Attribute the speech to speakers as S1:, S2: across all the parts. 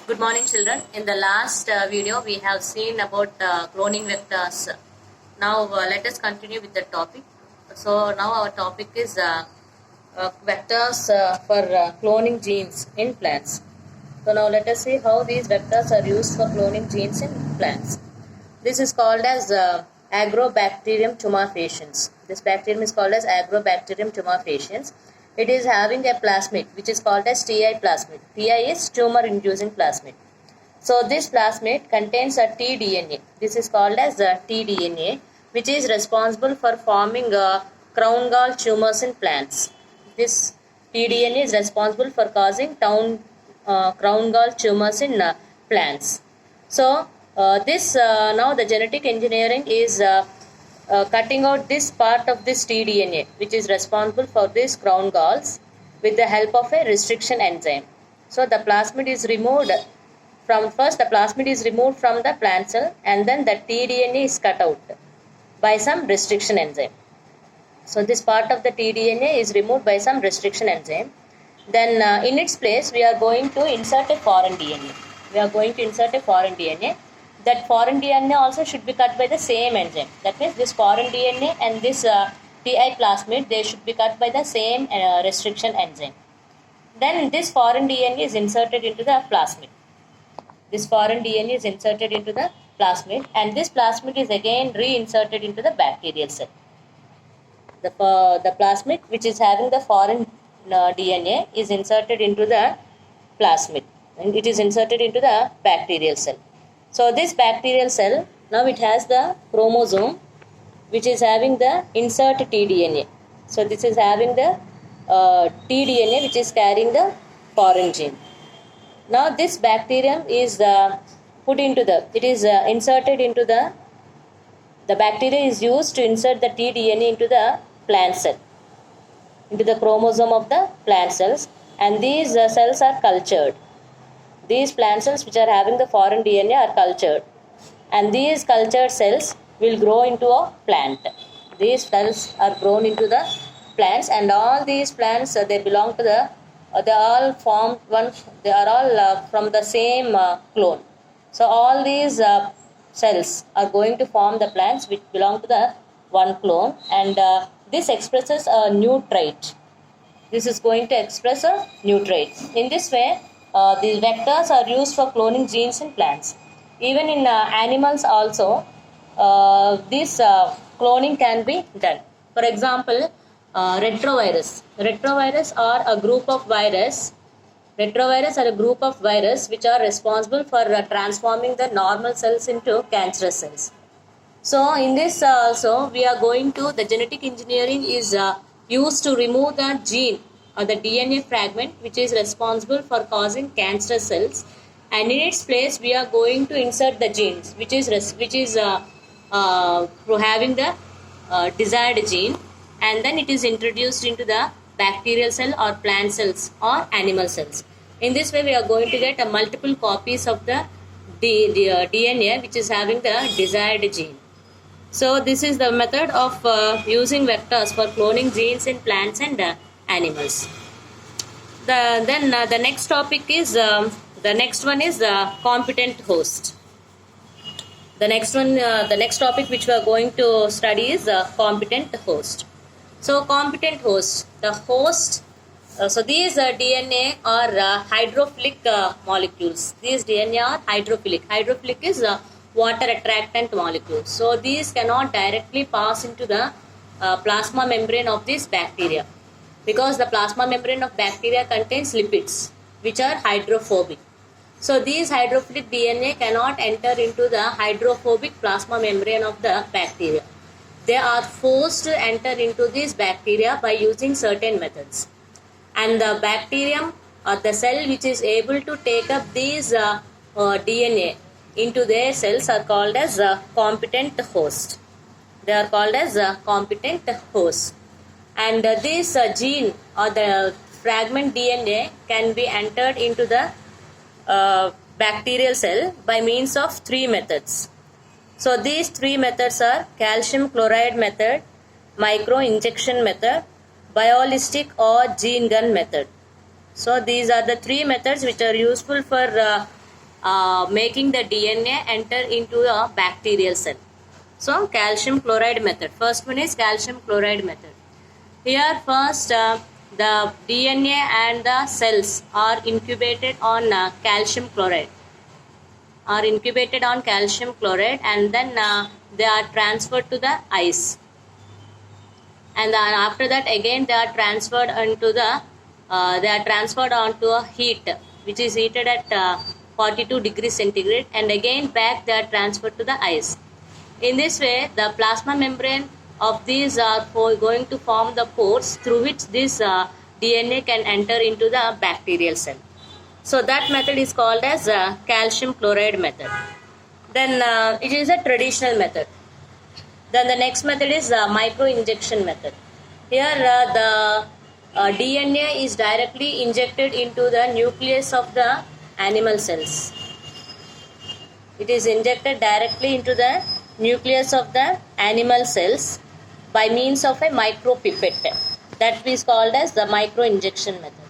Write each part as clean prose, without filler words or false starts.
S1: Good morning, children. In the last video, we have seen about cloning vectors. Now, let us continue with the topic. So, now our topic is vectors for cloning genes in plants. So, now let us see how these vectors are used for cloning genes in plants. This is called as Agrobacterium tumefaciens. This bacterium is called as Agrobacterium tumefaciens. It is having a plasmid which is called as Ti plasmid. Ti is tumor inducing plasmid. So this plasmid contains a tDNA. This is called as tDNA, which is responsible for forming crown gall tumors in plants. This tDNA is responsible for causing crown gall tumors in plants. So this now the genetic engineering is cutting out this part of this tDNA, which is responsible for these crown galls, with the help of a restriction enzyme. So the plasmid is removed from the plant cell, and then the tDNA is cut out by some restriction enzyme. So this part of the tDNA is removed by some restriction enzyme. Then in its place we are going to insert a foreign DNA. That foreign DNA also should be cut by the same enzyme. That means this foreign DNA and this Ti plasmid, they should be cut by the same restriction enzyme. Then this foreign DNA is inserted into the plasmid. And this plasmid is again reinserted into the bacterial cell. The plasmid which is having the foreign DNA is inserted into the plasmid, and it is inserted into the bacterial cell. So this bacterial cell, now it has the chromosome which is having the insert tDNA. So this is having the tDNA which is carrying the foreign gene. Now this bacterium is inserted into the bacteria is used to insert the tDNA into the plant cell, into the chromosome of the plant cells, and these cells are cultured. These plant cells which are having the foreign DNA are cultured, and these cultured cells will grow into a plant. These cells are grown into the plants, and all these plants they belong to the they are all from the same clone. So all these cells are going to form the plants which belong to the one clone, and this expresses a new trait. This is going to express a new trait. In this way, these vectors are used for cloning genes in plants. Even in animals also, this cloning can be done. For example, retrovirus. Retrovirus are a group of virus which are responsible for transforming the normal cells into cancerous cells. So in this also we are going to, the genetic engineering is used to remove the gene or the DNA fragment which is responsible for causing cancerous cells, and in its place we are going to insert the genes which is having the desired gene, and then it is introduced into the bacterial cell or plant cells or animal cells. In this way we are going to get multiple copies of the DNA which is having the desired gene. So this is the method of using vectors for cloning genes in plants and animals. The next topic is the next one is the competent host. The next topic which we are going to study is competent host. So competent host, the host. So these DNA are hydrophilic molecules. These DNA are hydrophilic. Hydrophilic is water attractant molecules. So these cannot directly pass into the plasma membrane of this bacteria, because the plasma membrane of bacteria contains lipids which are hydrophobic. So these hydrophilic DNA cannot enter into the hydrophobic plasma membrane of the bacteria. They are forced to enter into this bacteria by using certain methods. And the bacterium or the cell which is able to take up these DNA into their cells are called as competent host. They are called as competent host. And this gene or the fragment DNA can be entered into the bacterial cell by means of three methods. So these three methods are calcium chloride method, micro-injection method, biolistic or gene gun method. So these are the three methods which are useful for making the DNA enter into a bacterial cell. So calcium chloride method. First one is calcium chloride method. Here first the DNA and the cells are incubated on calcium chloride. And then they are transferred to the ice. And then after that again they are transferred onto a heat which is heated at 42 degrees centigrade, and again back they are transferred to the ice. In this way the plasma membrane of these are going to form the pores through which this DNA can enter into the bacterial cell. So that method is called as calcium chloride method. Then it is a traditional method. Then the next method is micro-injection method. Here the DNA is directly injected into the nucleus of the animal cells. It is injected directly into the nucleus of the animal cells by means of a micropipette. That is called as the micro-injection method.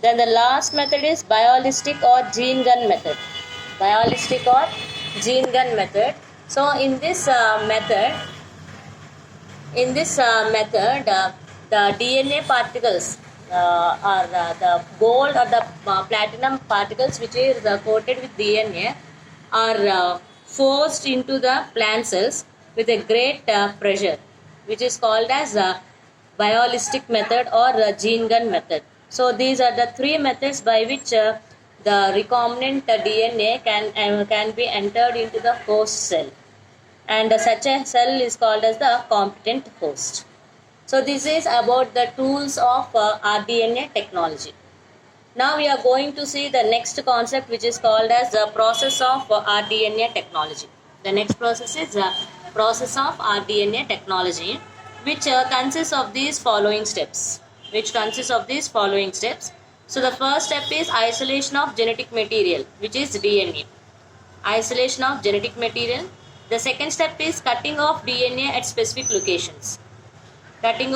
S1: Then the last method is biolystic or gene gun method. So in this method, the DNA particles or the gold or the platinum particles which is coated with DNA are forced into the plant cells with a great pressure, which is called as biolystic method or gene gun method. So these are the three methods by which the recombinant DNA can be entered into the host cell, and such a cell is called as the competent host. So this is about the tools of rDNA technology. Now we are going to see the next concept, which is called as the process of rDNA technology. The next process is the process of rDNA technology, which consists of these following steps. So the first step is isolation of genetic material, which is DNA. Isolation of genetic material. The second step is cutting off DNA at specific locations. Then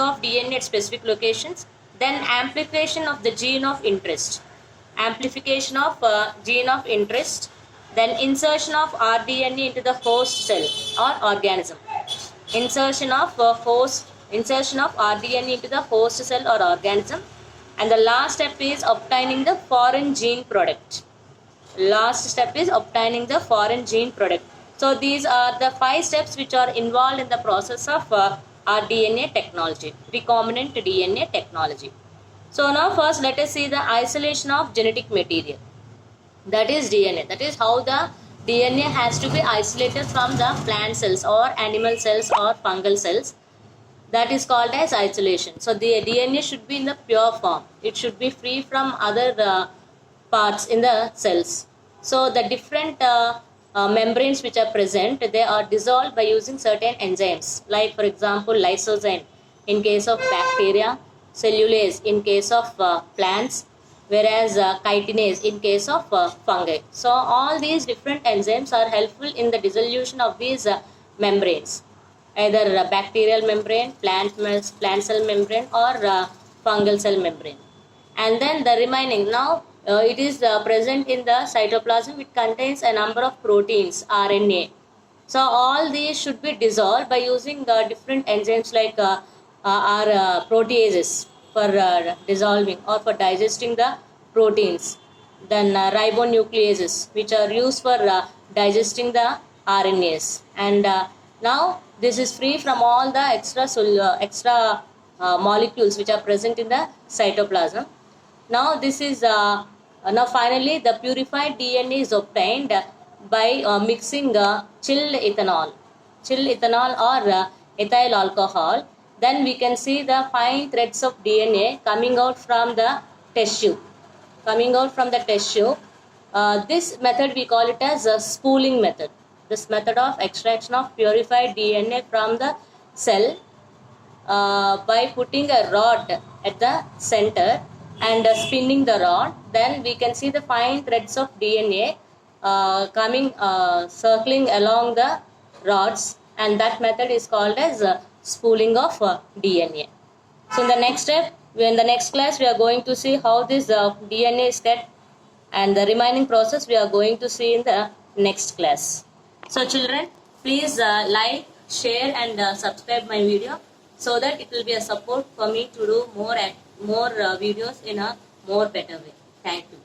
S1: amplification of the gene of interest. Then insertion of rDNA into the host cell or organism. Insertion of rDNA into the host cell or organism. And the last step is obtaining the foreign gene product. So these are the 5 steps which are involved in the process of rDNA technology, recombinant DNA technology. So now first let us see the isolation of genetic material. That is DNA. That is how the DNA has to be isolated from the plant cells or animal cells or fungal cells. That is called as isolation. So the DNA should be in the pure form. It should be free from other parts in the cells. So the different membranes which are present, they are dissolved by using certain enzymes, like for example lysozyme in case of bacteria, cellulase in case of plants, whereas chitinase in case of fungi. So all these different enzymes are helpful in the dissolution of these membranes, either bacterial membrane, plant cell membrane, or fungal cell membrane. And then the remaining, now it is present in the cytoplasm. It contains a number of proteins, RNA. So all these should be dissolved by using different enzymes like proteases for dissolving or for digesting the proteins. Then ribonucleases, which are used for digesting the RNAs. And now this is free from all the extra molecules which are present in the cytoplasm. Now this is now finally the purified DNA is obtained by mixing chilled ethanol or ethyl alcohol. Then we can see the fine threads of DNA coming out from the tissue. This method we call it as a spooling method. This method of extraction of purified DNA from the cell by putting a rod at the center and spinning the rod, then we can see the fine threads of DNA circling along the rods, and that method is called as spooling of DNA. So in the next step, in the next class, we are going to see how this DNA is cut and the remaining process we are going to see in the next class. So children, please like, share and subscribe my video so that it will be a support for me to do more videos in a more better way. Thank you.